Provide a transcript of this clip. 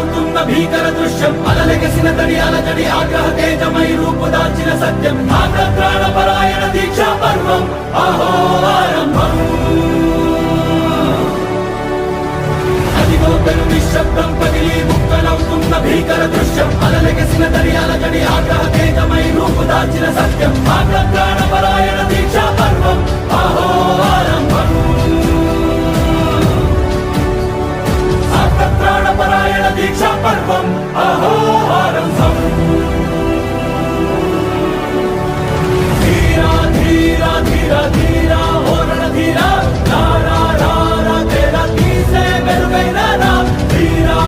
ముక్కలవుతున్న భీకర దృశ్యం అలలెగసిన తడి అలజడి ఆగ్రహ తేజమై రూపుదాల్చిన సత్యం ప్రాణపరాయణ దీక్షా పర్వం అహో ఆరంభం అదిగోతను నిశ్శబ్దం పగిలి ముక్కలవుతున్న భీకర దృశ్యం అలలెగసిన తడి అలజడి ఆగ్రహ తేజమై రూపుదాల్చిన సత్యం ప్రాణపరాయణ దీక్షా పర్వం అహో ఆరంభం